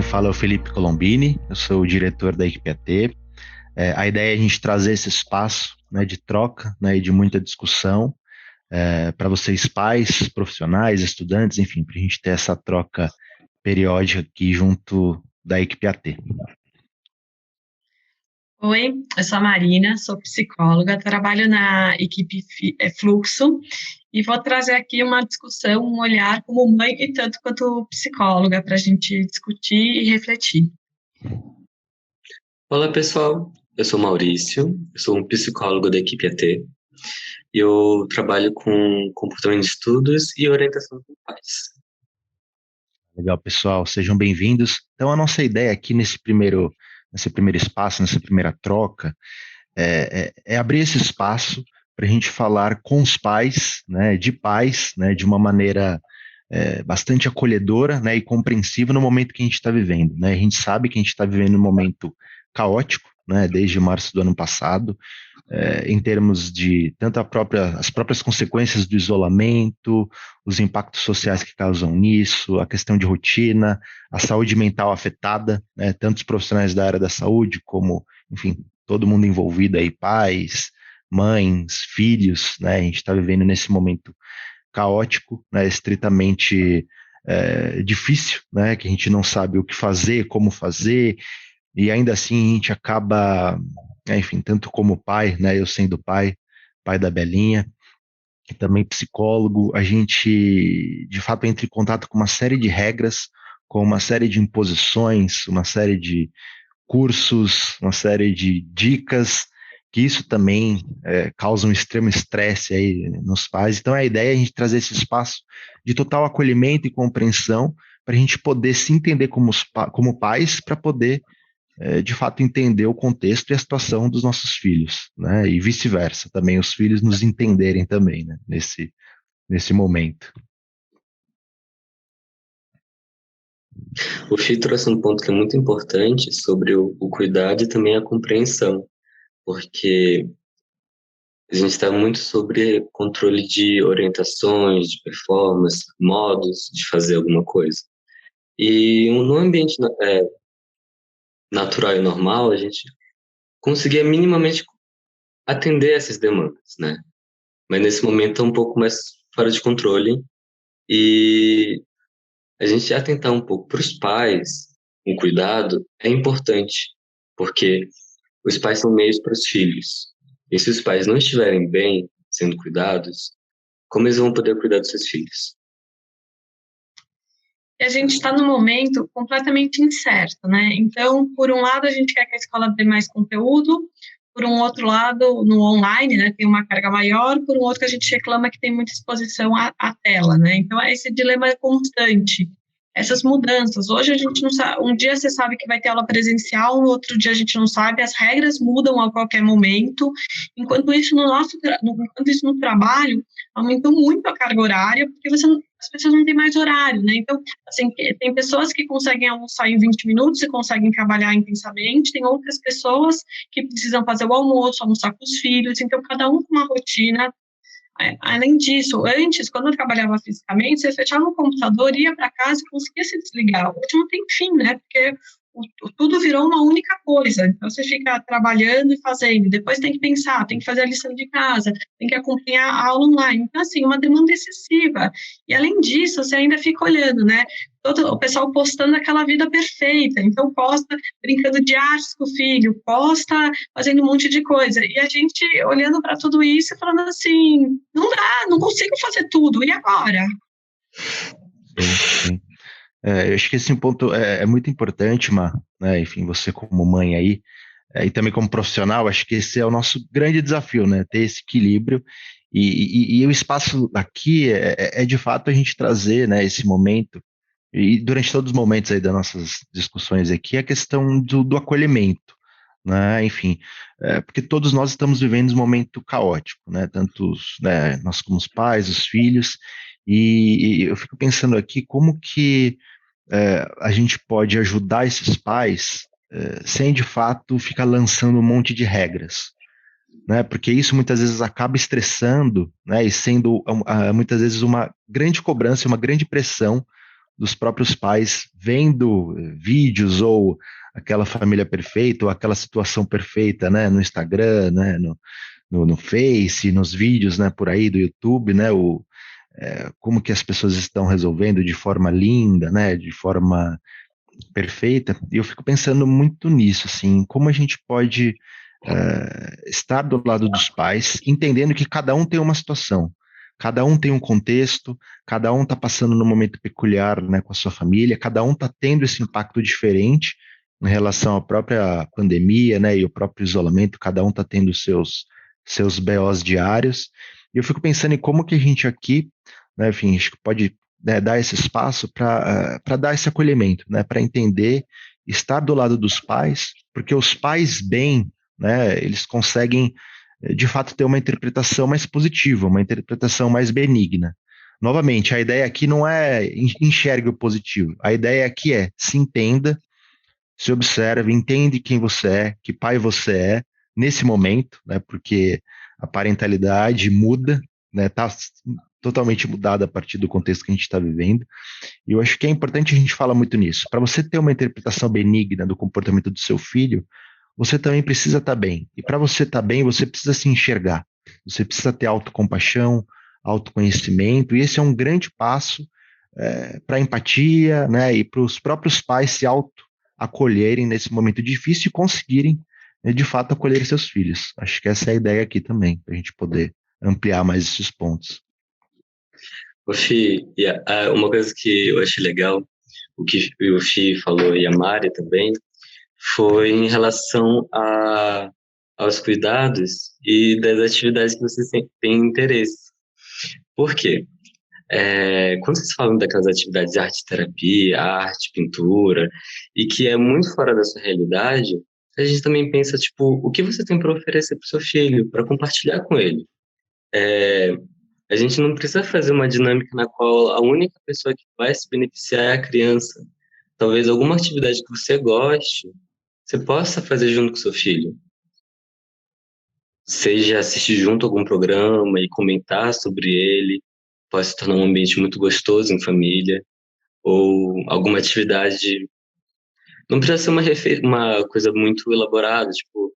fala é o Felipe Colombini, eu sou o diretor da equipe AT. A ideia é a gente trazer esse espaço, né, de troca, né, e de muita discussão para vocês pais, profissionais, estudantes, enfim, para a gente ter essa troca periódica aqui junto da equipe AT. Oi, eu sou a Marina, sou psicóloga, trabalho na equipe Fluxo e vou trazer aqui uma discussão, um olhar como mãe e tanto quanto psicóloga para a gente discutir e refletir. Olá pessoal, eu sou Maurício, eu sou um psicólogo da equipe AT e eu trabalho com comportamento de estudos e orientação com pais. Legal, pessoal, sejam bem-vindos. Então, a nossa ideia aqui nesse primeiro espaço, nessa primeira troca, é abrir esse espaço para a gente falar com os pais, né, de uma maneira bastante acolhedora, né, e compreensiva no momento que a gente está vivendo, né? A gente sabe que a gente está vivendo um momento caótico, né, desde março do ano passado, em termos de tanto as próprias consequências do isolamento, os impactos sociais que causam nisso, a questão de rotina, a saúde mental afetada, né, tanto os profissionais da área da saúde como, enfim, todo mundo envolvido aí, pais, mães, filhos, né, a gente está vivendo nesse momento caótico, né, estritamente difícil, né, que a gente não sabe o que fazer, como fazer, e ainda assim a gente acaba, enfim, tanto como pai, né, eu sendo pai da Belinha, e também psicólogo, a gente de fato entra em contato com uma série de regras, com uma série de imposições, uma série de cursos, uma série de dicas, que isso também causa um extremo estresse aí nos pais. Então a ideia é a gente trazer esse espaço de total acolhimento e compreensão para a gente poder se entender como pais, para poder de fato entender o contexto e a situação dos nossos filhos, né? E vice-versa, também os filhos nos entenderem também, né? Nesse momento. O Fih trouxe um ponto que é muito importante sobre o cuidado e também a compreensão, porque a gente está muito sobre controle de orientações, de performance, modos de fazer alguma coisa. E no ambiente natural e normal, a gente conseguia minimamente atender essas demandas, né? Mas nesse momento é um pouco mais fora de controle e a gente atentar um pouco para os pais, um cuidado, é importante, porque os pais são meios para os filhos. E se os pais não estiverem bem, sendo cuidados, como eles vão poder cuidar dos seus filhos? E a gente está num momento completamente incerto, né? Então, por um lado, a gente quer que a escola dê mais conteúdo, por um outro lado, no online, né, tem uma carga maior, por um outro que a gente reclama que tem muita exposição à tela, né? Então, esse dilema é constante. Essas mudanças, hoje a gente não sabe, um dia você sabe que vai ter aula presencial, no outro dia a gente não sabe, as regras mudam a qualquer momento, enquanto isso no trabalho, aumentou muito a carga horária, porque as pessoas não têm mais horário, né? Então, assim, tem pessoas que conseguem almoçar em 20 minutos e conseguem trabalhar intensamente, tem outras pessoas que precisam fazer o almoço, almoçar com os filhos, então cada um com uma rotina. Além disso, antes, quando eu trabalhava fisicamente, você fechava o computador, ia para casa e conseguia se desligar. Hoje não tem fim, né? Porque tudo virou uma única coisa. Então, você fica trabalhando e fazendo, depois tem que pensar, tem que fazer a lição de casa, tem que acompanhar a aula online. Então, assim, uma demanda excessiva. E, além disso, você ainda fica olhando, né? O pessoal postando aquela vida perfeita. Então, posta brincando de artes com o filho, posta fazendo um monte de coisa. E a gente olhando para tudo isso e falando assim, não dá, não consigo fazer tudo. E agora? Sim. Eu acho que esse ponto é muito importante, né? Enfim, você como mãe aí, e também como profissional, acho que esse é o nosso grande desafio, né? Ter esse equilíbrio e o espaço aqui é de fato a gente trazer, né, esse momento e durante todos os momentos aí das nossas discussões aqui a questão do acolhimento, né? Enfim, porque todos nós estamos vivendo um momento caótico, né? Tanto né, nós como os pais, os filhos, e eu fico pensando aqui como que a gente pode ajudar esses pais sem de fato ficar lançando um monte de regras, né? Porque isso muitas vezes acaba estressando, né? E sendo muitas vezes uma grande cobrança, uma grande pressão dos próprios pais vendo vídeos ou aquela família perfeita ou aquela situação perfeita, né, no Instagram, né, no Face, nos vídeos, né, por aí do YouTube, né, como que as pessoas estão resolvendo de forma linda, né, de forma perfeita. E eu fico pensando muito nisso, assim, como a gente pode estar do lado dos pais, entendendo que cada um tem uma situação, cada um tem um contexto, cada um está passando num momento peculiar, né, com a sua família, cada um está tendo esse impacto diferente em relação à própria pandemia, né, e o próprio isolamento, cada um está tendo seus BOs diários. E eu fico pensando em como que a gente aqui, né, enfim, acho que pode, né, dar esse espaço para dar esse acolhimento, né, para entender, estar do lado dos pais, porque os pais bem, né, eles conseguem, de fato, ter uma interpretação mais positiva, uma interpretação mais benigna. Novamente, a ideia aqui não é enxergue o positivo, a ideia aqui é se entenda, se observe, entende quem você é, que pai você é, nesse momento, né, porque a parentalidade muda, né, tá totalmente mudada a partir do contexto que a gente está vivendo, e eu acho que é importante a gente falar muito nisso. Para você ter uma interpretação benigna do comportamento do seu filho, você também precisa estar bem. E para você estar bem, você precisa se enxergar. Você precisa ter autocompaixão, autoconhecimento, e esse é um grande passo para a empatia, né, e para os próprios pais se auto-acolherem nesse momento difícil e conseguirem, né, de fato, acolher seus filhos. Acho que essa é a ideia aqui também, para a gente poder ampliar mais esses pontos. O Fih, uma coisa que eu achei legal, o que o Fih falou e a Mari também, foi em relação aos cuidados e das atividades que vocês têm interesse. Por quê? Quando vocês falam daquelas atividades de arte-terapia, arte, pintura, e que é muito fora da sua realidade, a gente também pensa, tipo, o que você tem para oferecer para o seu filho, para compartilhar com ele. A gente não precisa fazer uma dinâmica na qual a única pessoa que vai se beneficiar é a criança. Talvez alguma atividade que você goste, você possa fazer junto com seu filho. Seja assistir junto a algum programa e comentar sobre ele, pode se tornar um ambiente muito gostoso em família, ou alguma atividade. Não precisa ser uma coisa muito elaborada, tipo,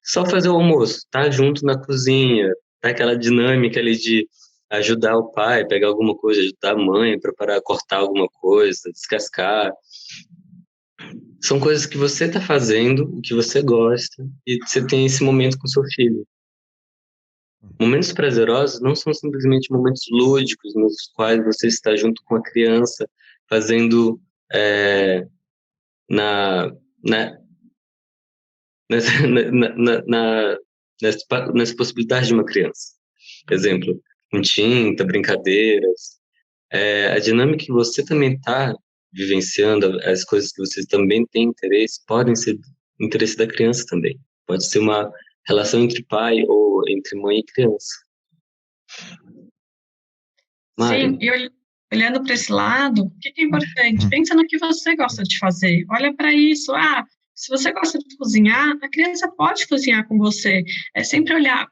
só fazer o almoço, tá junto na cozinha, tá aquela dinâmica ali de ajudar o pai, pegar alguma coisa, ajudar a mãe, preparar, cortar alguma coisa, descascar. São coisas que você está fazendo, o que você gosta, e você tem esse momento com seu filho. Momentos prazerosos não são simplesmente momentos lúdicos, nos quais você está junto com a criança, fazendo na, na, nessa, nessa possibilidade de uma criança. Por exemplo, com tinta, brincadeiras. A dinâmica que você também está vivenciando, as coisas que você também tem interesse, podem ser interesse da criança também. Pode ser uma relação entre pai ou entre mãe e criança. Sim, e olhando para esse lado, o que é importante? Pensa no que você gosta de fazer. Olha para isso. Se você gosta de cozinhar, a criança pode cozinhar com você. É sempre olhar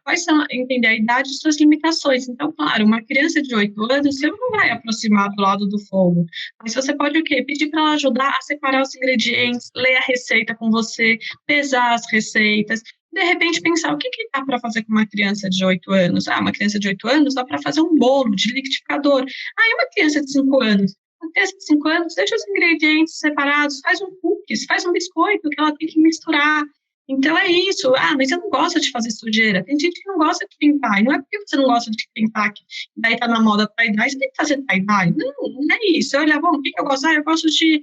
entender a idade e suas limitações. Então, claro, uma criança de 8 anos, você não vai aproximar do lado do fogo. Mas você pode o quê? Pedir para ela ajudar a separar os ingredientes, ler a receita com você, pesar as receitas. De repente, pensar o que dá para fazer com uma criança de 8 anos? Uma criança de 8 anos dá para fazer um bolo de liquidificador. E uma criança de 5 anos? Uma criança de 5 anos, deixa os ingredientes separados, faz um cookies, faz um biscoito que ela tem que misturar. Então, é isso. Mas você não gosta de fazer sujeira. Tem gente que não gosta de pintar. E não é porque você não gosta de pintar que daí tá na moda tie-dye, você tem que fazer tie-dye. Não é isso. Olha, bom, o que eu gosto? Eu gosto de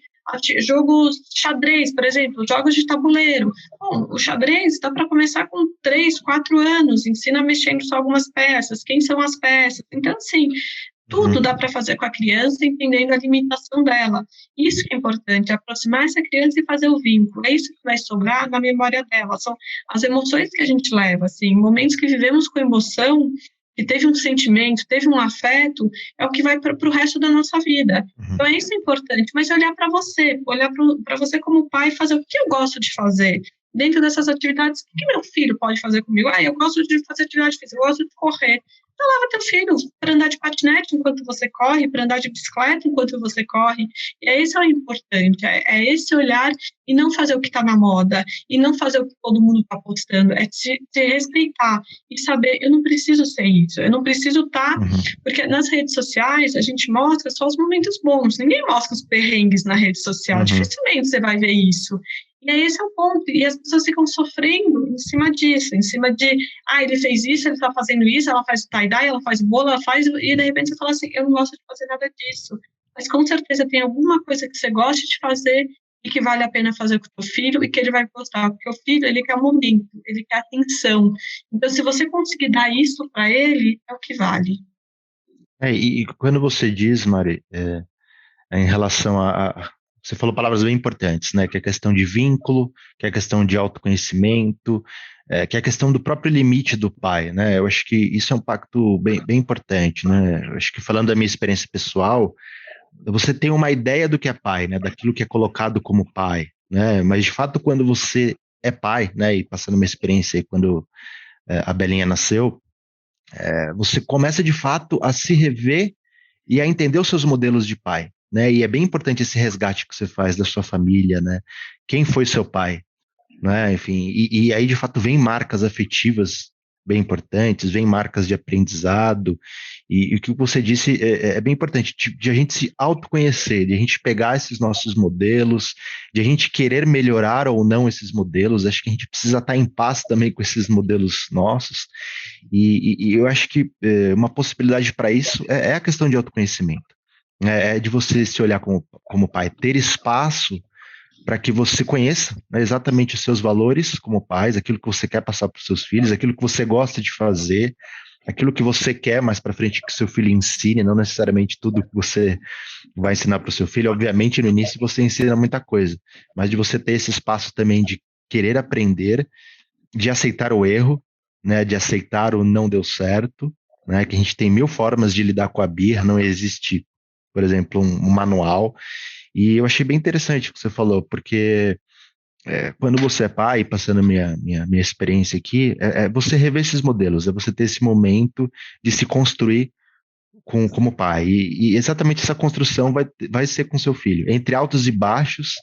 jogos xadrez, por exemplo, jogos de tabuleiro. Bom, o xadrez dá para começar com 3, 4 anos, ensina mexendo só algumas peças, quem são as peças. Então, assim, tudo dá para fazer com a criança, entendendo a limitação dela. Isso que é importante, aproximar essa criança e fazer o vínculo. É isso que vai sobrar na memória dela. São as emoções que a gente leva, assim, momentos que vivemos com emoção, que teve um sentimento, teve um afeto, é o que vai para o resto da nossa vida. Então, é isso importante, mas olhar para você você como pai, fazer o que eu gosto de fazer. Dentro dessas atividades, o que meu filho pode fazer comigo? Eu gosto de fazer atividade física, eu gosto de correr. Então leva teu filho para andar de patinete enquanto você corre, para andar de bicicleta enquanto você corre. E esse é o importante, é esse olhar e não fazer o que está na moda, e não fazer o que todo mundo está postando, é te respeitar e saber, eu não preciso ser isso, eu não preciso estar, porque nas redes sociais a gente mostra só os momentos bons, ninguém mostra os perrengues na rede social, dificilmente você vai ver isso. E aí esse é o ponto, e as pessoas ficam sofrendo em cima disso, em cima de, ele fez isso, ele está fazendo isso, ela faz tie-dye, ela faz bolo, ela faz, e de repente você fala assim, eu não gosto de fazer nada disso, mas com certeza tem alguma coisa que você gosta de fazer e que vale a pena fazer com o teu filho e que ele vai gostar, porque o filho, ele quer momento, ele quer atenção, então se você conseguir dar isso para ele, é o que vale. E quando você diz, Mari, em relação você falou palavras bem importantes, né? Que é a questão de vínculo, que é a questão de autoconhecimento, que é a questão do próprio limite do pai, né? Eu acho que isso é um pacto bem importante, né? Eu acho que falando da minha experiência pessoal, você tem uma ideia do que é pai, né? Daquilo que é colocado como pai, né? Mas de fato, quando você é pai, né? E passando uma experiência aí quando a Belinha nasceu, você começa de fato a se rever e a entender os seus modelos de pai, né? E é bem importante esse resgate que você faz da sua família, né? Quem foi seu pai, né? Enfim, e aí de fato vem marcas afetivas bem importantes, vem marcas de aprendizado, e o que você disse é bem importante, de a gente se autoconhecer, de a gente pegar esses nossos modelos, de a gente querer melhorar ou não esses modelos. Acho que a gente precisa estar em paz também com esses modelos nossos, e eu acho que uma possibilidade para isso é a questão de autoconhecimento, é de você se olhar como pai, ter espaço para que você conheça, né, exatamente os seus valores como pais, aquilo que você quer passar para os seus filhos, aquilo que você gosta de fazer, aquilo que você quer mais para frente que seu filho ensine, não necessariamente tudo que você vai ensinar para o seu filho. Obviamente, no início você ensina muita coisa, mas de você ter esse espaço também de querer aprender, de aceitar o erro, né, de aceitar o não deu certo, né, que a gente tem mil formas de lidar com a birra, não existe, por exemplo, um manual. E eu achei bem interessante o que você falou, porque quando você é pai, passando minha experiência aqui, você rever esses modelos, é você ter esse momento de se construir como pai. E exatamente essa construção vai ser com seu filho, entre altos e baixos,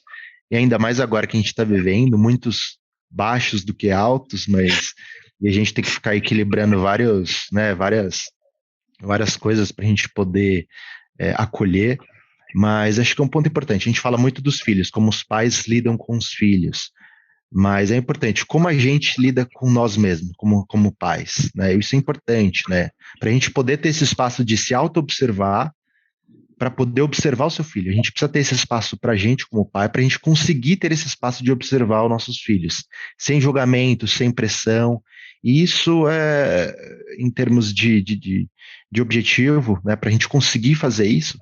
e ainda mais agora que a gente está vivendo, muitos baixos do que altos, mas e a gente tem que ficar equilibrando várias coisas para a gente poder acolher. Mas acho que é um ponto importante. A gente fala muito dos filhos, como os pais lidam com os filhos. Mas é importante como a gente lida com nós mesmos, como pais, né? Isso é importante, né? Para a gente poder ter esse espaço de se auto-observar, para poder observar o seu filho. A gente precisa ter esse espaço para a gente, como pai, para a gente conseguir ter esse espaço de observar os nossos filhos, sem julgamento, sem pressão. E isso em termos de objetivo, né? Para a gente conseguir fazer isso,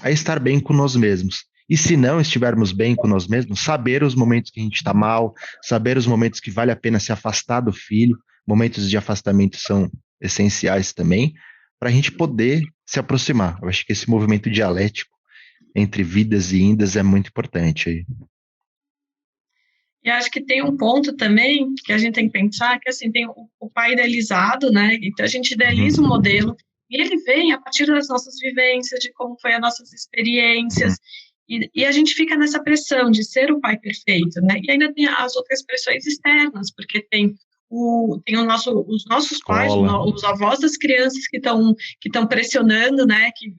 é estar bem com nós mesmos. E se não estivermos bem com nós mesmos, saber os momentos que a gente está mal, saber os momentos que vale a pena se afastar do filho, momentos de afastamento são essenciais também, para a gente poder se aproximar. Eu acho que esse movimento dialético entre vidas e indas é muito importante aí. E acho que tem um ponto também que a gente tem que pensar, que assim, tem o pai idealizado, né? Então a gente idealiza um modelo, e ele vem a partir das nossas vivências, de como foi as nossas experiências, e a gente fica nessa pressão de ser o pai perfeito, né? E ainda tem as outras pressões externas, porque tem os nossos pais, os avós das crianças que estão pressionando, né? Que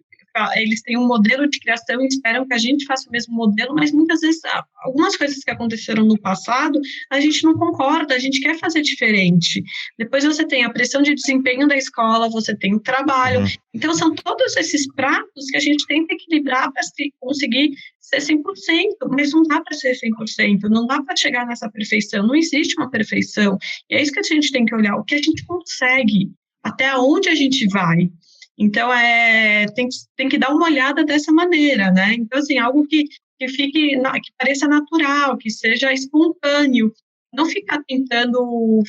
eles têm um modelo de criação e esperam que a gente faça o mesmo modelo, mas muitas vezes algumas coisas que aconteceram no passado, a gente não concorda, a gente quer fazer diferente. Depois você tem a pressão de desempenho da escola, você tem o trabalho, então são todos esses pratos que a gente tem que equilibrar para conseguir ser 100%, mas não dá para ser 100%, não dá para chegar nessa perfeição, não existe uma perfeição, e é isso que a gente tem que olhar, o que a gente consegue, até onde a gente vai. Então, tem que dar uma olhada dessa maneira, né? Então, assim, algo que que pareça natural, que seja espontâneo, não ficar tentando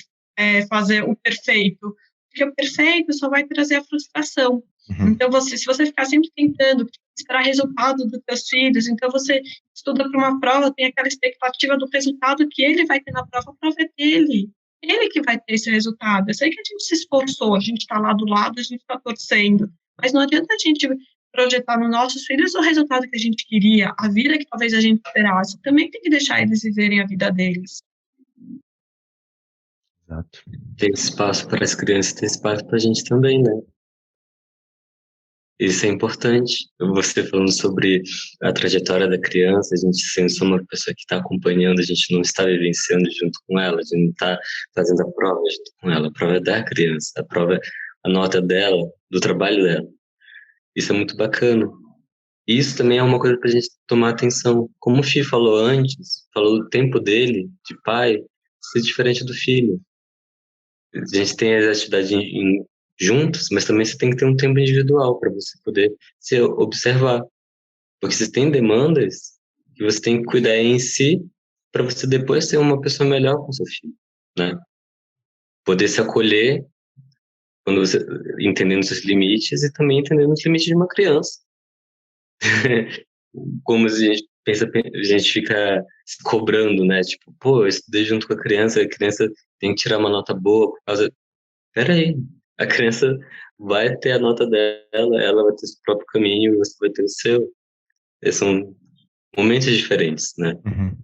fazer o perfeito, porque o perfeito só vai trazer a frustração. Então, se você ficar sempre tentando esperar resultado dos seus filhos, então você estuda para uma prova, tem aquela expectativa do resultado que ele vai ter na prova, a prova é dele. ele que vai ter esse resultado. Eu sei que a gente se esforçou, a gente está lá do lado, a gente está torcendo, mas não adianta a gente projetar nos nossos filhos o resultado que a gente queria, a vida que talvez a gente esperasse. Também tem que deixar eles viverem a vida deles. Exato. Tem espaço para as crianças, tem espaço para a gente também, né? Isso é importante. Você falando sobre a trajetória da criança, a gente sendo só uma pessoa que está acompanhando, a gente não está vivenciando junto com ela, a gente não está fazendo a prova junto com ela. A prova é da criança, a prova é a nota dela, do trabalho dela. Isso é muito bacana. E isso também é uma coisa para a gente tomar atenção. Como o Fih falou antes, falou do tempo dele, de pai, ser diferente do filho. A gente tem as atividades juntos, mas também você tem que ter um tempo individual para você poder se observar. Porque você tem demandas que você tem que cuidar em si para você depois ser uma pessoa melhor com seu filho, né? Poder se acolher quando você entendendo seus limites e também entendendo os limites de uma criança. Como a gente pensa, a gente fica se cobrando, né? Tipo, pô, eu estudei junto com a criança tem que tirar uma nota boa por causa. Peraí, a criança vai ter a nota dela, ela vai ter o próprio caminho e você vai ter o seu. Esses são momentos diferentes, né? Uhum.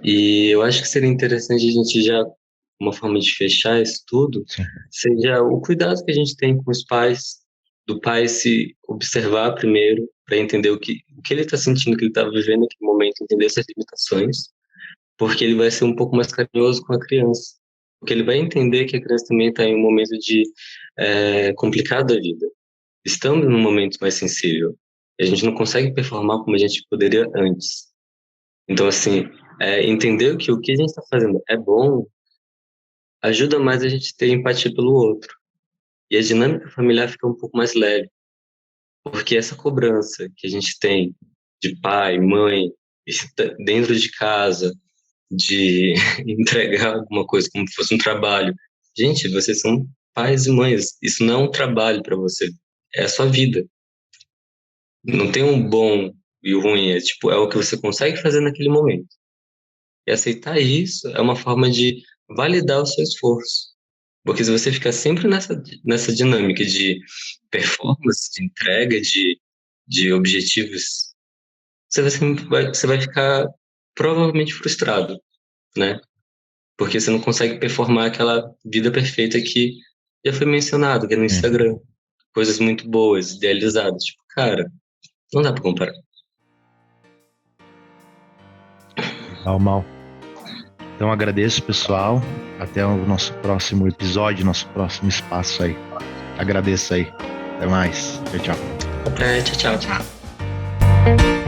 E eu acho que seria interessante a gente já, uma forma de fechar isso tudo, Sim. seja o cuidado que a gente tem com os pais, do pai se observar primeiro, para entender o que ele está sentindo, o que ele está vivendo naquele momento, entender essas limitações, porque ele vai ser um pouco mais carinhoso com a criança. Porque ele vai entender que a criança também está em um momento complicado da vida. Estamos num momento mais sensível. E a gente não consegue performar como a gente poderia antes. Então, assim, entender que o que a gente está fazendo é bom ajuda mais a gente ter empatia pelo outro. E a dinâmica familiar fica um pouco mais leve. Porque essa cobrança que a gente tem de pai, mãe, dentro de casa, de entregar alguma coisa como se fosse um trabalho. Gente, vocês são pais e mães. Isso não é um trabalho para você. É a sua vida. Não tem um bom e o ruim. É o que você consegue fazer naquele momento. E aceitar isso é uma forma de validar o seu esforço. Porque se você ficar sempre nessa dinâmica de performance, de entrega, de objetivos, você vai ficar provavelmente frustrado, né? Porque você não consegue performar aquela vida perfeita que já foi mencionado, que é no Instagram. Coisas muito boas, idealizadas. Tipo, cara, não dá pra comparar. Mal. Então agradeço, pessoal. Até o nosso próximo episódio, nosso próximo espaço aí. Agradeço aí. Até mais. Tchau, tchau. Até, tchau, tchau.